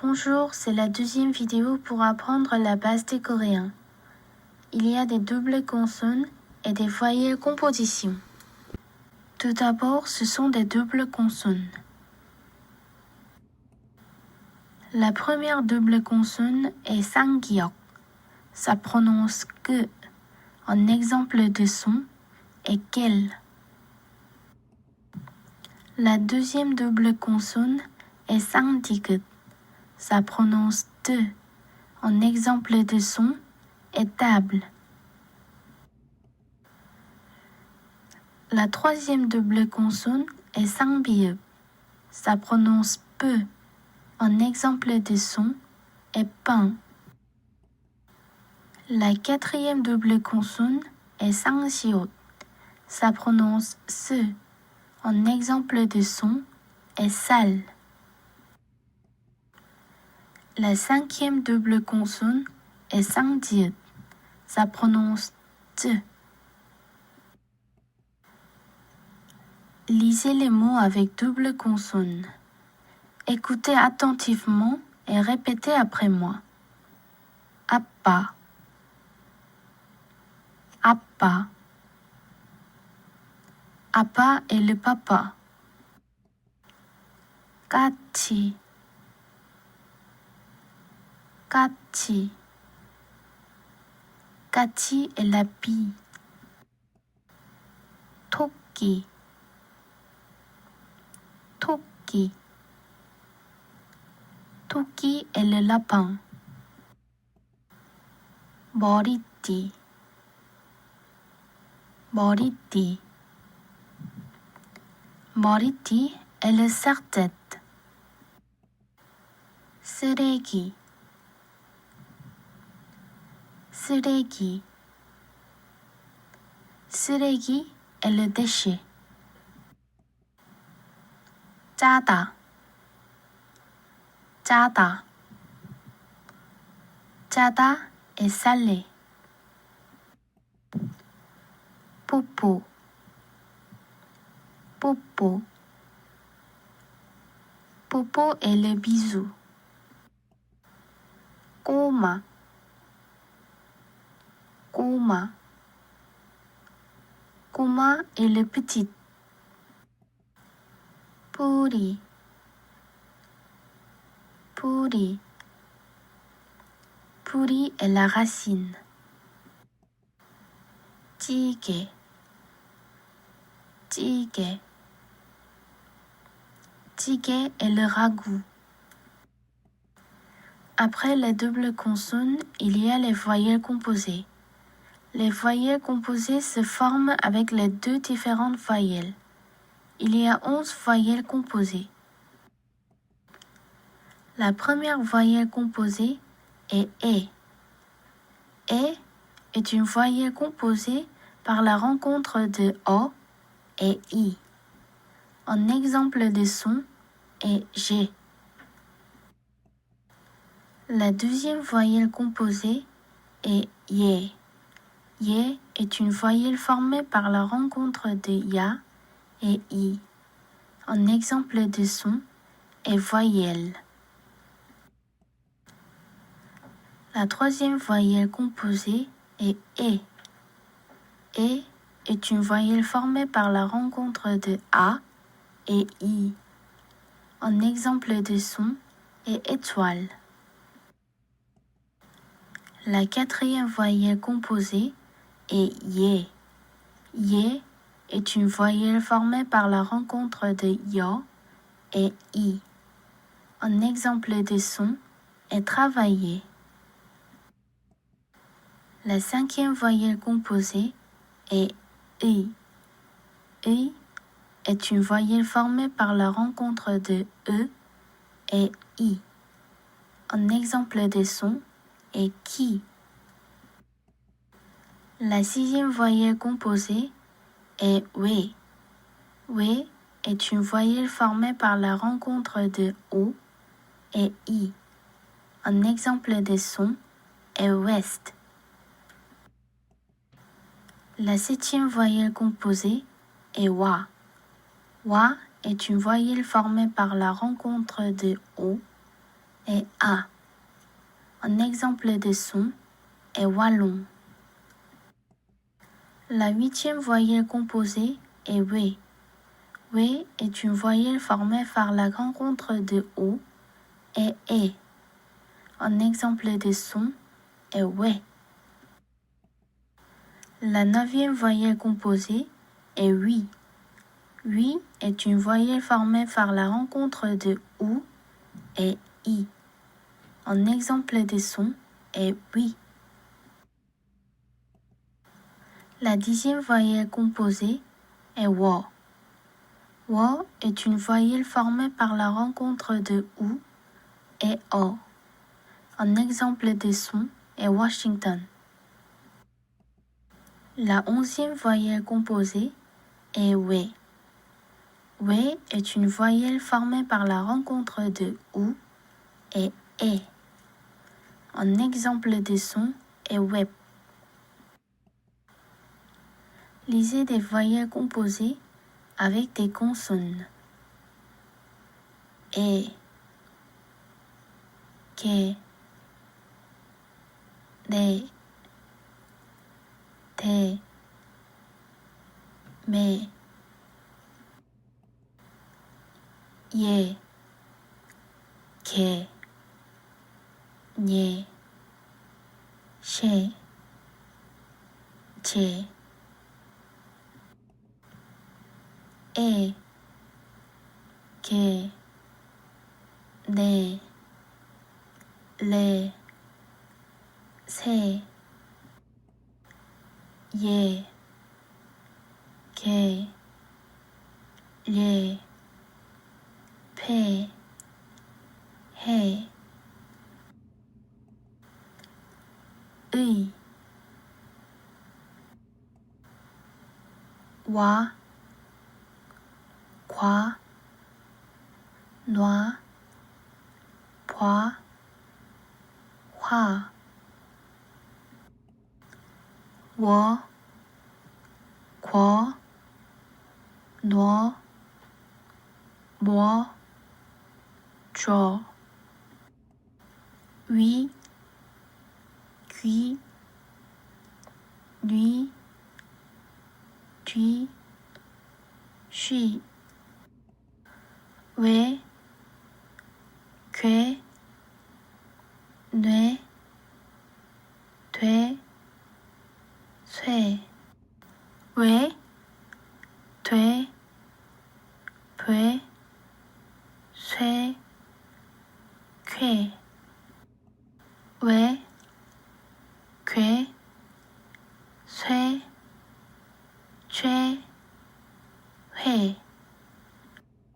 Bonjour, c'est la deuxième vidéo pour apprendre la base des coréens. Il y a des doubles consonnes et des voyelles compositions. Tout d'abord, ce sont des doubles consonnes. La première double consonne est sang-giok. Ça prononce que. En exemple de son est quel. La deuxième double consonne est sang-digut. Ça prononce te. En exemple de son est table. La troisième double consonne est sang-bieup. Ça prononce peu. En exemple de son est pain. La quatrième double consonne est sang-siot. Ça prononce se. En exemple de son est salle. La cinquième double consonne est sang-diet. Ça prononce te. Lisez les mots avec double consonne. Écoutez attentivement et répétez après moi. Appa, appa. Appa est le papa. Kachi, kachi. Kachi est la pie. Toki, toki. Toki est le lapin. Moriti, moriti. Moriti est le serre-tête. Suregi, suregi. Suregi est le déchet. Jada, jada. Jada est salé. Popo, popo. Popo est le bisou. Koma, koma. Koma est le petit. Puri, puri. Puri est la racine. Jjigae, jjigae. Jjigae est le ragoût. Après les doubles consonnes, il y a les voyelles composées. Les voyelles composées se forment avec les deux différentes voyelles. Il y a 11 voyelles composées. La première voyelle composée est E. E est une voyelle composée par la rencontre de O et I. Un exemple de son est G. La deuxième voyelle composée est Y. Y est une voyelle formée par la rencontre de Ya et I. Un exemple de son est voyelle. La troisième voyelle composée est E. E est une voyelle formée par la rencontre de A et I. Un exemple de son est étoile. La quatrième voyelle composée est Y. Y est une voyelle formée par la rencontre de Yo et I. Un exemple de son est travailler. La cinquième voyelle composée est I. I est une voyelle formée par la rencontre de E et I. Un exemple de son est qui. La sixième voyelle composée est We. We est une voyelle formée par la rencontre de O et I. Un exemple de son est West. La septième voyelle composée est Wa. Wa est une voyelle formée par la rencontre de O et A. Un exemple de son est wallon. La 8e voyelle composée est we. We est une voyelle formée par la rencontre de O et E. Un exemple de son est we. La 9e voyelle composée est oui. Oui est une voyelle formée par la rencontre de OU et I. Un exemple de son est oui. La 10e voyelle composée est wo. Wo est une voyelle formée par la rencontre de OU et O. Un exemple de son est Washington. La 11e voyelle composée est we. We est une voyelle formée par la rencontre de OU et E. Un exemple de son est web. Lisez des voyelles composées avec des consonnes. E, que, de, te, me, ye, que, nye, che, che. E, que, de, le, se, ye, que, le, pe, he, wa, kwa, noa, poi, hua, wo, quo, no, moi, draw. Oui, qui, lui, tu, she. We, que, ne, te, sue. We, te, pe, sue, que. We, que, sue, che, he.